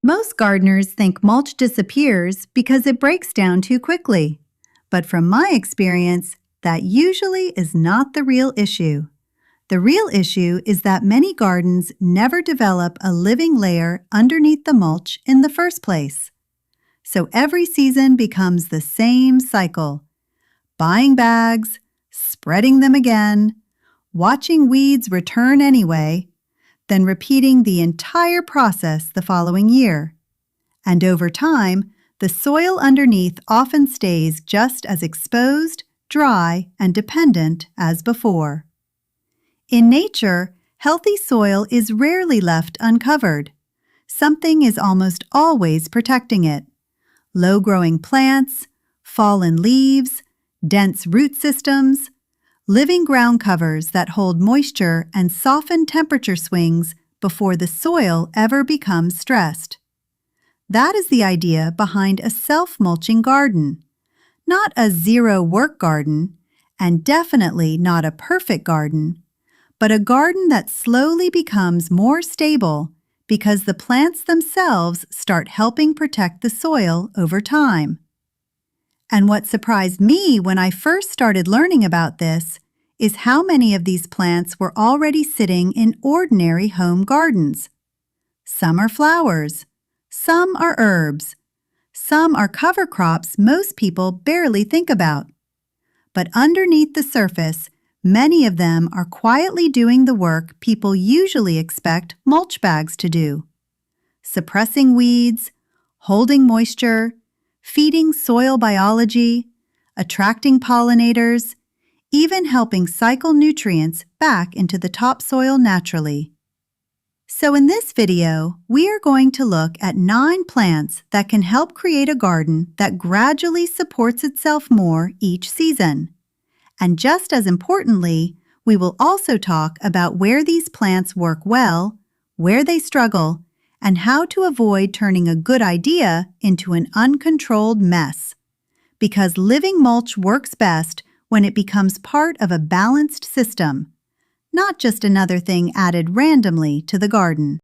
Most gardeners think mulch disappears because it breaks down too quickly. But from my experience, that usually is not the real issue. The real issue is that many gardens never develop a living layer underneath the mulch in the first place. So every season becomes the same cycle: buying bags, spreading them again, watching weeds return anyway, then repeating the entire process the following year. And over time, the soil underneath often stays just as exposed, dry, and dependent as before. In nature, healthy soil is rarely left uncovered. Something is almost always protecting it: low-growing plants, fallen leaves, dense root systems, living ground covers that hold moisture and soften temperature swings before the soil ever becomes stressed. That is the idea behind a self-mulching garden. Not a zero-work garden, and definitely not a perfect garden, but a garden that slowly becomes more stable because the plants themselves start helping protect the soil over time. And what surprised me when I first started learning about this is how many of these plants were already sitting in ordinary home gardens. Some are flowers, some are herbs, some are cover crops most people barely think about. But underneath the surface, many of them are quietly doing the work people usually expect mulch bags to do: suppressing weeds, holding moisture, feeding soil biology, attracting pollinators, even helping cycle nutrients back into the topsoil naturally. So in this video, we are going to look at 9 plants that can help create a garden that gradually supports itself more each season. And just as importantly, we will also talk about where these plants work well, where they struggle, and how to avoid turning a good idea into an uncontrolled mess. Because living mulch works best when it becomes part of a balanced system, not just another thing added randomly to the garden.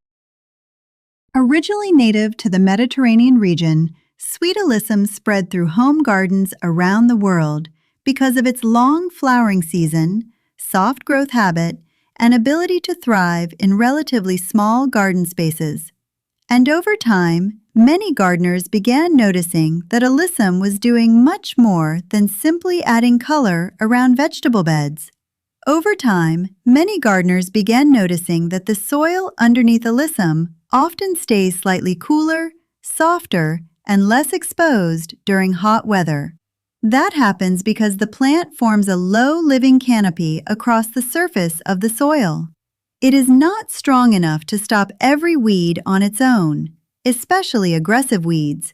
Originally native to the Mediterranean region, sweet alyssum spread through home gardens around the world because of its long flowering season, soft growth habit, and ability to thrive in relatively small garden spaces. And over time, many gardeners began noticing that alyssum was doing much more than simply adding color around vegetable beds. Over time, many gardeners began noticing that the soil underneath alyssum often stays slightly cooler, softer, and less exposed during hot weather. That happens because the plant forms a low living canopy across the surface of the soil. It is not strong enough to stop every weed on its own, especially aggressive weeds,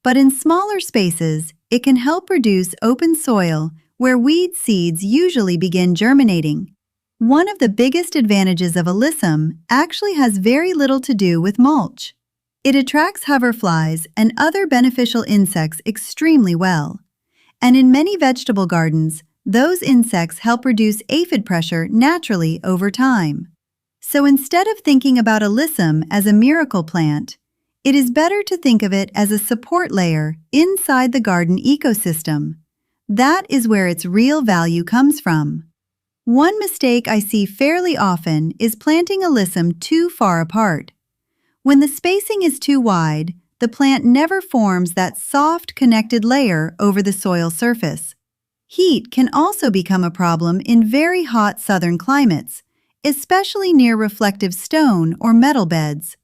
but in smaller spaces, it can help reduce open soil where weed seeds usually begin germinating. One of the biggest advantages of alyssum actually has very little to do with mulch. It attracts hoverflies and other beneficial insects extremely well. And in many vegetable gardens, those insects help reduce aphid pressure naturally over time. So instead of thinking about alyssum as a miracle plant, it is better to think of it as a support layer inside the garden ecosystem. That is where its real value comes from. One mistake I see fairly often is planting alyssum too far apart. When the spacing is too wide, the plant never forms that soft, connected layer over the soil surface. Heat can also become a problem in very hot southern climates, especially near reflective stone or metal beds.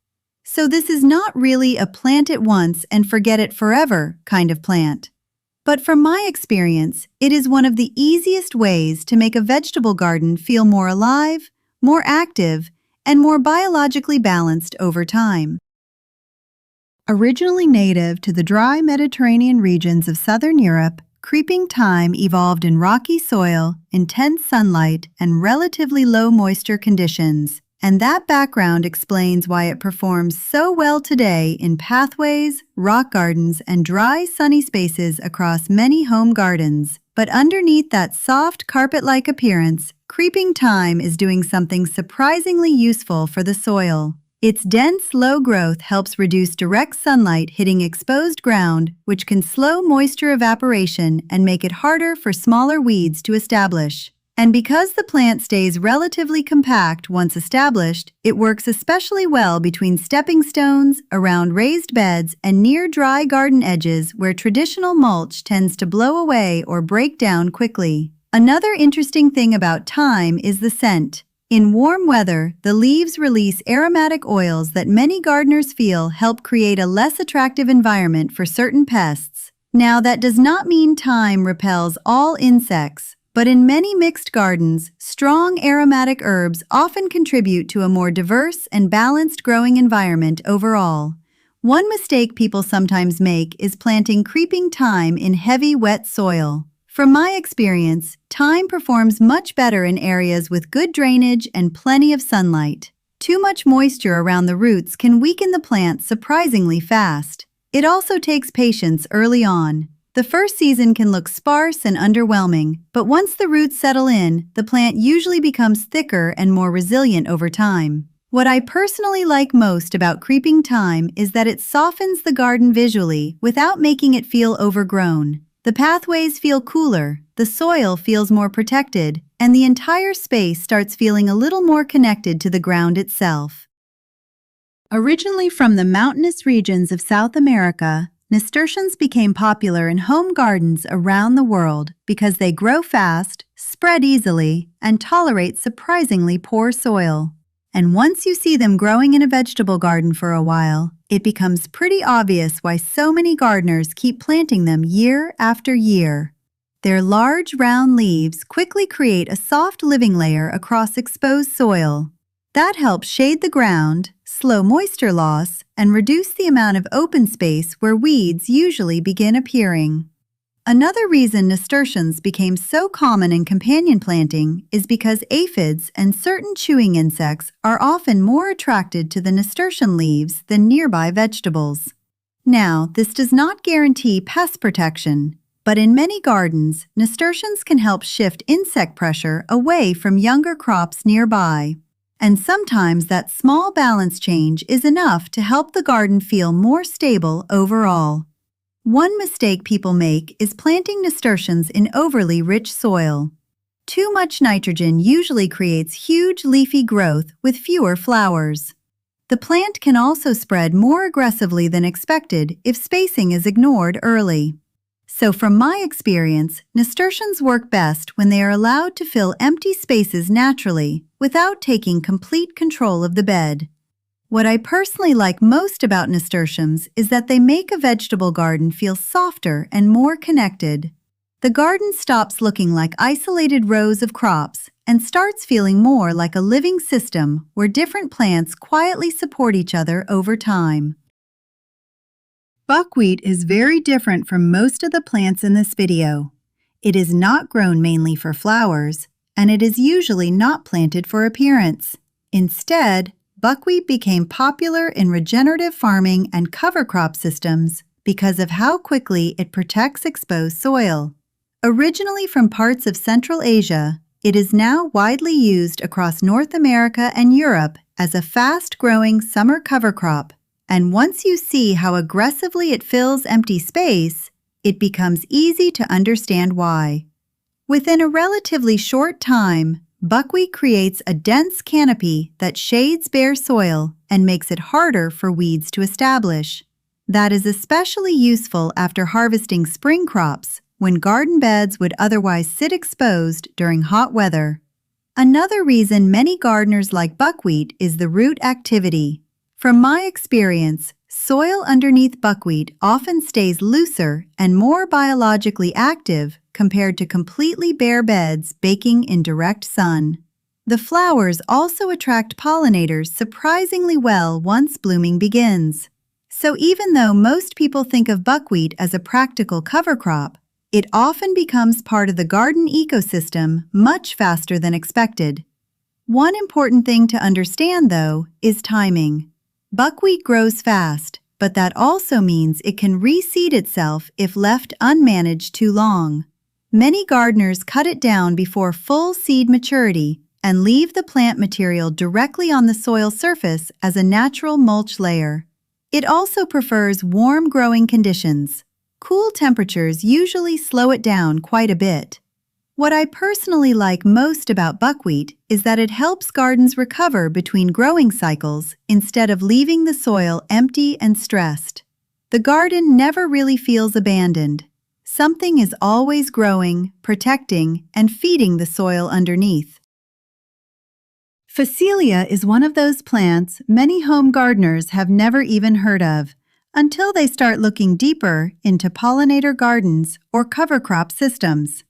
So this is not really a plant it once and forget it forever kind of plant. But from my experience, it is one of the easiest ways to make a vegetable garden feel more alive, more active, and more biologically balanced over time. Originally native to the dry Mediterranean regions of southern Europe, creeping thyme evolved in rocky soil, intense sunlight, and relatively low moisture conditions. And that background explains why it performs so well today in pathways, rock gardens, and dry, sunny spaces across many home gardens. But underneath that soft, carpet-like appearance, creeping thyme is doing something surprisingly useful for the soil. Its dense, low growth helps reduce direct sunlight hitting exposed ground, which can slow moisture evaporation and make it harder for smaller weeds to establish. And because the plant stays relatively compact once established, it works especially well between stepping stones, around raised beds, and near dry garden edges where traditional mulch tends to blow away or break down quickly. Another interesting thing about thyme is the scent. In warm weather, the leaves release aromatic oils that many gardeners feel help create a less attractive environment for certain pests. Now, that does not mean thyme repels all insects. But in many mixed gardens, strong aromatic herbs often contribute to a more diverse and balanced growing environment overall. One mistake people sometimes make is planting creeping thyme in heavy, wet soil. From my experience, thyme performs much better in areas with good drainage and plenty of sunlight. Too much moisture around the roots can weaken the plant surprisingly fast. It also takes patience early on. The first season can look sparse and underwhelming, but once the roots settle in, the plant usually becomes thicker and more resilient over time. What I personally like most about creeping thyme is that it softens the garden visually without making it feel overgrown. The pathways feel cooler, the soil feels more protected, and the entire space starts feeling a little more connected to the ground itself. Originally from the mountainous regions of South America, Nasturtiums became popular in home gardens around the world because they grow fast, spread easily, and tolerate surprisingly poor soil. And once you see them growing in a vegetable garden for a while, it becomes pretty obvious why so many gardeners keep planting them year after year. Their large, round leaves quickly create a soft living layer across exposed soil. That helps shade the ground, slow moisture loss, and reduce the amount of open space where weeds usually begin appearing. Another reason nasturtiums became so common in companion planting is because aphids and certain chewing insects are often more attracted to the nasturtium leaves than nearby vegetables. Now, this does not guarantee pest protection, but in many gardens, nasturtiums can help shift insect pressure away from younger crops nearby. And sometimes that small balance change is enough to help the garden feel more stable overall. One mistake people make is planting nasturtiums in overly rich soil. Too much nitrogen usually creates huge leafy growth with fewer flowers. The plant can also spread more aggressively than expected if spacing is ignored early. So from my experience, nasturtiums work best when they are allowed to fill empty spaces naturally without taking complete control of the bed. What I personally like most about nasturtiums is that they make a vegetable garden feel softer and more connected. The garden stops looking like isolated rows of crops and starts feeling more like a living system where different plants quietly support each other over time. Buckwheat is very different from most of the plants in this video. It is not grown mainly for flowers, and it is usually not planted for appearance. Instead, buckwheat became popular in regenerative farming and cover crop systems because of how quickly it protects exposed soil. Originally from parts of Central Asia, it is now widely used across North America and Europe as a fast-growing summer cover crop. And once you see how aggressively it fills empty space, it becomes easy to understand why. Within a relatively short time, buckwheat creates a dense canopy that shades bare soil and makes it harder for weeds to establish. That is especially useful after harvesting spring crops, when garden beds would otherwise sit exposed during hot weather. Another reason many gardeners like buckwheat is the root activity. From my experience, soil underneath buckwheat often stays looser and more biologically active compared to completely bare beds baking in direct sun. The flowers also attract pollinators surprisingly well once blooming begins. So even though most people think of buckwheat as a practical cover crop, it often becomes part of the garden ecosystem much faster than expected. One important thing to understand, though, is timing. Buckwheat grows fast, but that also means it can reseed itself if left unmanaged too long. Many gardeners cut it down before full seed maturity, and leave the plant material directly on the soil surface as a natural mulch layer. It also prefers warm growing conditions. Cool temperatures usually slow it down quite a bit. What I personally like most about buckwheat is that it helps gardens recover between growing cycles instead of leaving the soil empty and stressed. The garden never really feels abandoned. Something is always growing, protecting, and feeding the soil underneath. Phacelia is one of those plants many home gardeners have never even heard of until they start looking deeper into pollinator gardens or cover crop systems.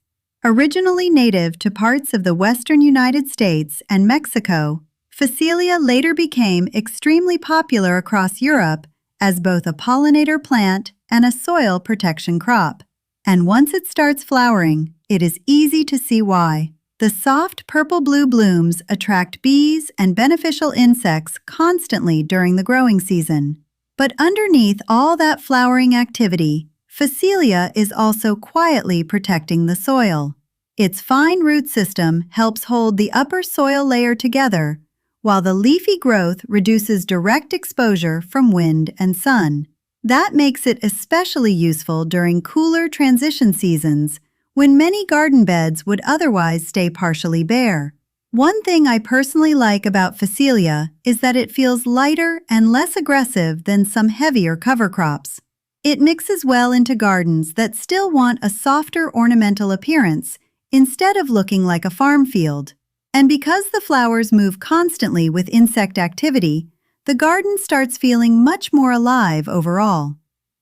Originally native to parts of the western United States and Mexico, Phacelia later became extremely popular across Europe as both a pollinator plant and a soil protection crop. And once it starts flowering, it is easy to see why. The soft purple-blue blooms attract bees and beneficial insects constantly during the growing season. But underneath all that flowering activity, Phacelia is also quietly protecting the soil. Its fine root system helps hold the upper soil layer together, while the leafy growth reduces direct exposure from wind and sun. That makes it especially useful during cooler transition seasons when many garden beds would otherwise stay partially bare. One thing I personally like about Phacelia is that it feels lighter and less aggressive than some heavier cover crops. It mixes well into gardens that still want a softer ornamental appearance instead of looking like a farm field. And because the flowers move constantly with insect activity, the garden starts feeling much more alive overall.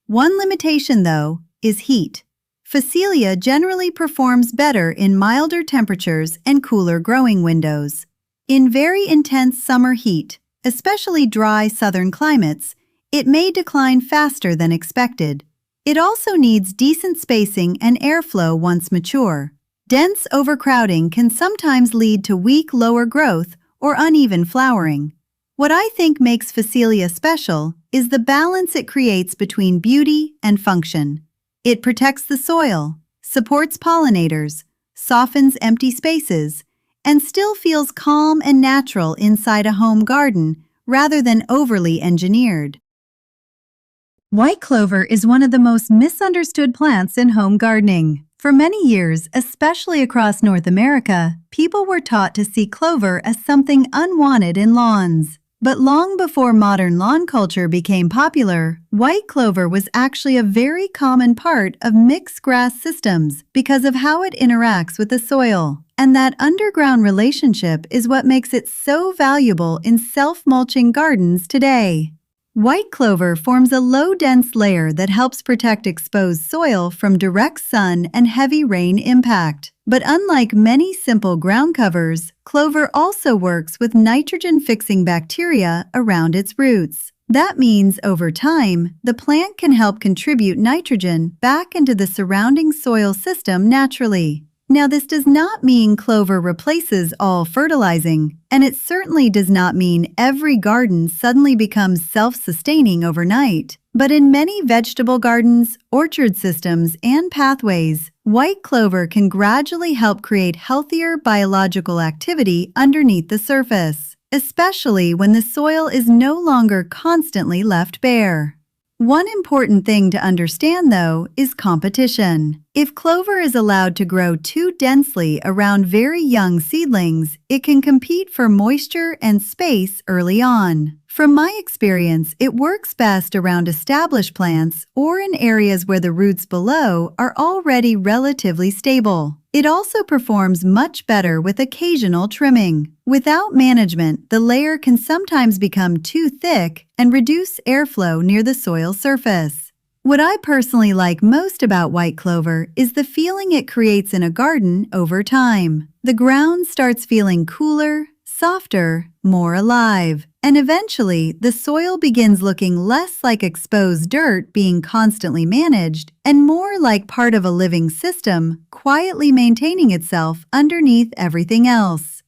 One limitation, though, is heat. Phacelia generally performs better in milder temperatures and cooler growing windows. In very intense summer heat, especially dry southern climates, it may decline faster than expected. It also needs decent spacing and airflow once mature. Dense overcrowding can sometimes lead to weak lower growth or uneven flowering. What I think makes Phacelia special is the balance it creates between beauty and function. It protects the soil, supports pollinators, softens empty spaces, and still feels calm and natural inside a home garden rather than overly engineered. White clover is one of the most misunderstood plants in home gardening. For many years, especially across North America, people were taught to see clover as something unwanted in lawns. But long before modern lawn culture became popular, white clover was actually a very common part of mixed grass systems because of how it interacts with the soil. And that underground relationship is what makes it so valuable in self-mulching gardens today. White clover forms a low, dense layer that helps protect exposed soil from direct sun and heavy rain impact. But unlike many simple ground covers, clover also works with nitrogen-fixing bacteria around its roots. That means, over time, the plant can help contribute nitrogen back into the surrounding soil system naturally. Now, this does not mean clover replaces all fertilizing, and it certainly does not mean every garden suddenly becomes self-sustaining overnight. But in many vegetable gardens, orchard systems, and pathways, white clover can gradually help create healthier biological activity underneath the surface, especially when the soil is no longer constantly left bare. One important thing to understand, though, is competition. If clover is allowed to grow too densely around very young seedlings, it can compete for moisture and space early on. From my experience, it works best around established plants or in areas where the roots below are already relatively stable. It also performs much better with occasional trimming. Without management, the layer can sometimes become too thick and reduce airflow near the soil surface. What I personally like most about white clover is the feeling it creates in a garden over time. The ground starts feeling cooler, softer, more alive, and eventually the soil begins looking less like exposed dirt being constantly managed and more like part of a living system quietly maintaining itself underneath everything else.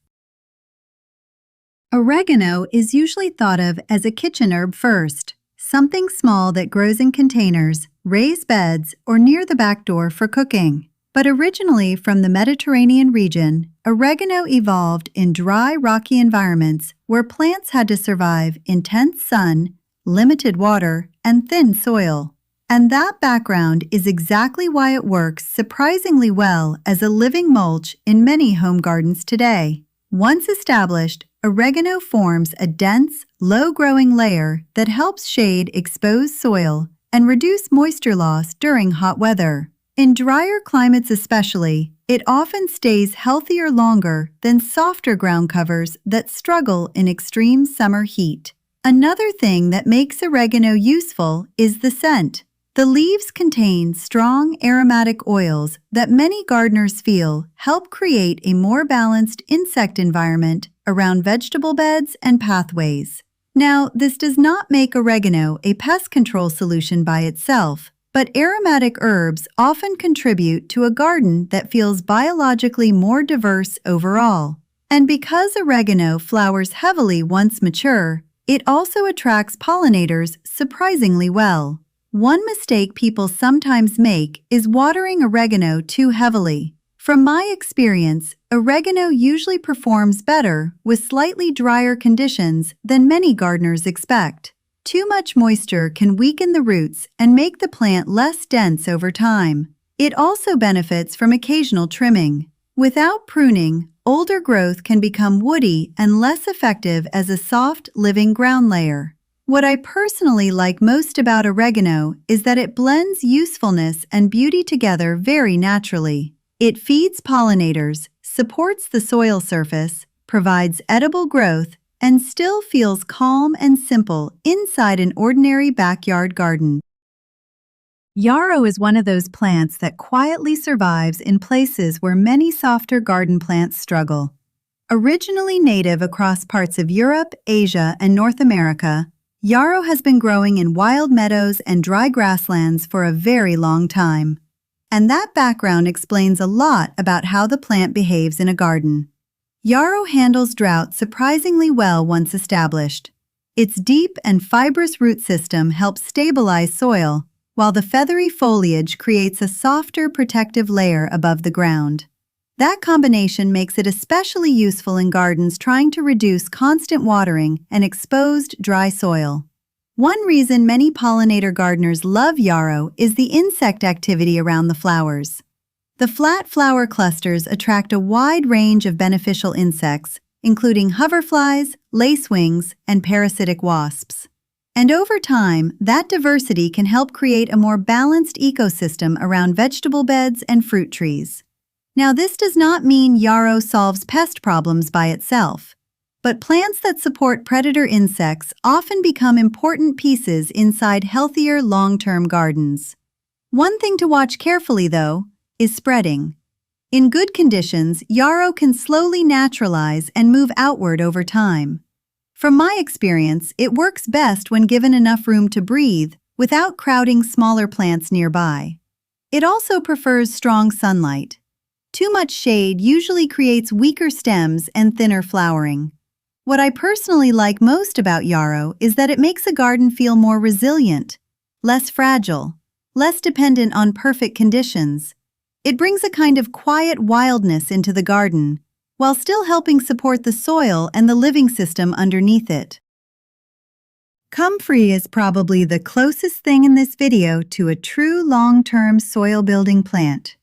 Oregano is usually thought of as a kitchen herb first, something small that grows in containers, raised beds, or near the back door for cooking. But originally from the Mediterranean region, oregano evolved in dry, rocky environments where plants had to survive intense sun, limited water, and thin soil. And that background is exactly why it works surprisingly well as a living mulch in many home gardens today. Once established, oregano forms a dense, low-growing layer that helps shade exposed soil and reduce moisture loss during hot weather. In drier climates especially, it often stays healthier longer than softer ground covers that struggle in extreme summer heat. Another thing that makes oregano useful is the scent. The leaves contain strong aromatic oils that many gardeners feel help create a more balanced insect environment around vegetable beds and pathways. Now, this does not make oregano a pest control solution by itself, but aromatic herbs often contribute to a garden that feels biologically more diverse overall. And because oregano flowers heavily once mature, it also attracts pollinators surprisingly well. One mistake people sometimes make is watering oregano too heavily. From my experience, oregano usually performs better with slightly drier conditions than many gardeners expect. Too much moisture can weaken the roots and make the plant less dense over time. It also benefits from occasional trimming. Without pruning, older growth can become woody and less effective as a soft, living ground layer. What I personally like most about oregano is that it blends usefulness and beauty together very naturally. It feeds pollinators, supports the soil surface, provides edible growth, and still feels calm and simple inside an ordinary backyard garden. Yarrow is one of those plants that quietly survives in places where many softer garden plants struggle. Originally native across parts of Europe, Asia, and North America, Yarrow has been growing in wild meadows and dry grasslands for a very long time. And that background explains a lot about how the plant behaves in a garden. Yarrow handles drought surprisingly well once established. Its deep and fibrous root system helps stabilize soil, while the feathery foliage creates a softer protective layer above the ground. That combination makes it especially useful in gardens trying to reduce constant watering and exposed dry soil. One reason many pollinator gardeners love yarrow is the insect activity around the flowers. The flat flower clusters attract a wide range of beneficial insects, including hoverflies, lacewings, and parasitic wasps. And over time, that diversity can help create a more balanced ecosystem around vegetable beds and fruit trees. Now, this does not mean yarrow solves pest problems by itself, but plants that support predator insects often become important pieces inside healthier long-term gardens. One thing to watch carefully, though, is spreading. In good conditions, yarrow can slowly naturalize and move outward over time. From my experience, it works best when given enough room to breathe without crowding smaller plants nearby. It also prefers strong sunlight. Too much shade usually creates weaker stems and thinner flowering. What I personally like most about yarrow is that it makes a garden feel more resilient, less fragile, less dependent on perfect conditions. It brings a kind of quiet wildness into the garden, while still helping support the soil and the living system underneath it. Comfrey is probably the closest thing in this video to a true long-term soil-building plant.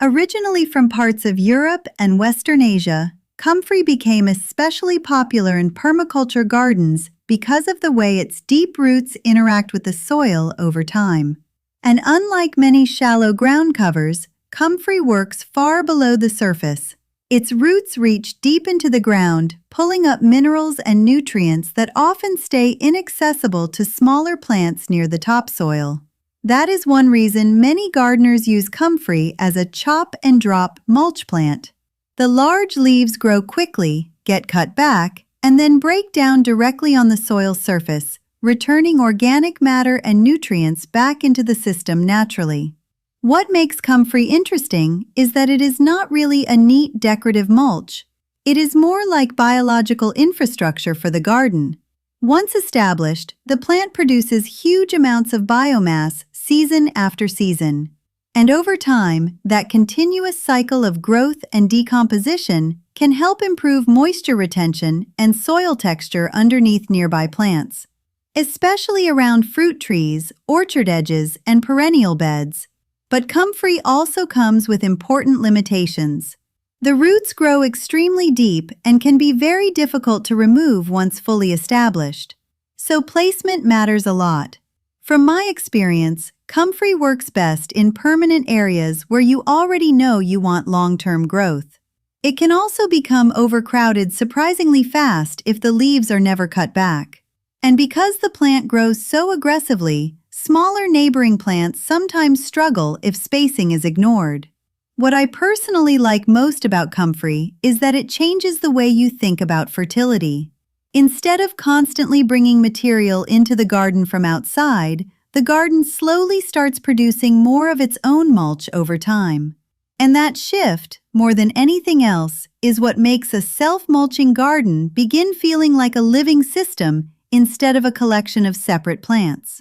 Originally from parts of Europe and Western Asia, Comfrey became especially popular in permaculture gardens because of the way its deep roots interact with the soil over time. And unlike many shallow ground covers, Comfrey works far below the surface. Its roots reach deep into the ground, pulling up minerals and nutrients that often stay inaccessible to smaller plants near the topsoil. That is one reason many gardeners use Comfrey as a chop-and-drop mulch plant. The large leaves grow quickly, get cut back, and then break down directly on the soil surface, returning organic matter and nutrients back into the system naturally. What makes Comfrey interesting is that it is not really a neat decorative mulch. It is more like biological infrastructure for the garden. Once established, the plant produces huge amounts of biomass season after season. And over time, that continuous cycle of growth and decomposition can help improve moisture retention and soil texture underneath nearby plants, especially around fruit trees, orchard edges, and perennial beds. But comfrey also comes with important limitations. The roots grow extremely deep and can be very difficult to remove once fully established. So placement matters a lot. From my experience, comfrey works best in permanent areas where you already know you want long-term growth. It can also become overcrowded surprisingly fast if the leaves are never cut back. And because the plant grows so aggressively, smaller neighboring plants sometimes struggle if spacing is ignored. What I personally like most about comfrey is that it changes the way you think about fertility. Instead of constantly bringing material into the garden from outside, the garden slowly starts producing more of its own mulch over time. And that shift, more than anything else, is what makes a self-mulching garden begin feeling like a living system instead of a collection of separate plants.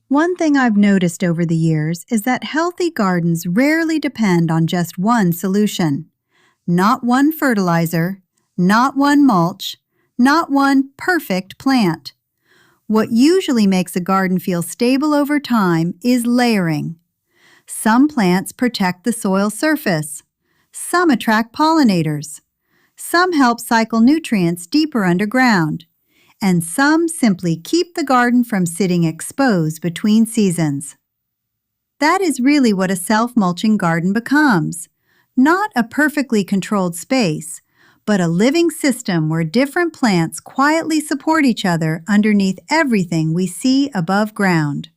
One thing I've noticed over the years is that healthy gardens rarely depend on just one solution. Not one fertilizer, not one mulch, not one perfect plant. What usually makes a garden feel stable over time is layering. Some plants protect the soil surface. Some attract pollinators. Some help cycle nutrients deeper underground. And some simply keep the garden from sitting exposed between seasons. That is really what a self-mulching garden becomes. Not a perfectly controlled space, but a living system where different plants quietly support each other underneath everything we see above ground.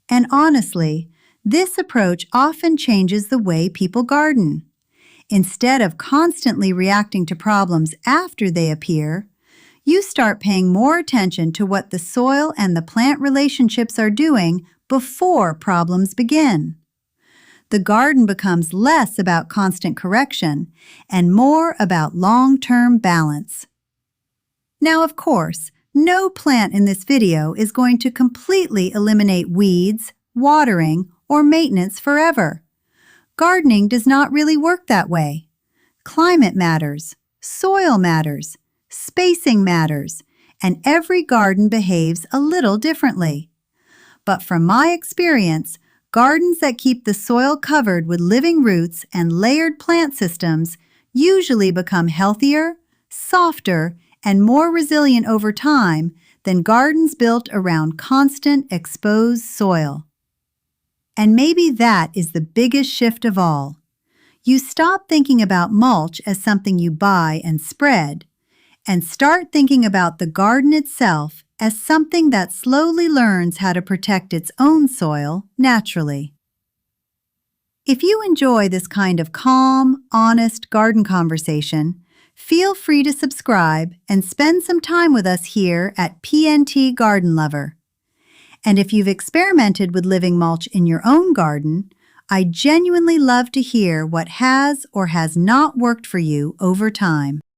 And honestly, this approach often changes the way people garden. Instead of constantly reacting to problems after they appear, you start paying more attention to what the soil and the plant relationships are doing before problems begin. The garden becomes less about constant correction and more about long-term balance. Now, of course, no plant in this video is going to completely eliminate weeds, watering, or maintenance forever. Gardening does not really work that way. Climate matters, soil matters, spacing matters, and every garden behaves a little differently. But from my experience, gardens that keep the soil covered with living roots and layered plant systems usually become healthier, softer, and more resilient over time than gardens built around constant exposed soil. And maybe that is the biggest shift of all. You stop thinking about mulch as something you buy and spread, and start thinking about the garden itself as something that slowly learns how to protect its own soil naturally. If you enjoy this kind of calm, honest garden conversation, feel free to subscribe and spend some time with us here at PNT Garden Lover. And if you've experimented with living mulch in your own garden, I genuinely love to hear what has or has not worked for you over time.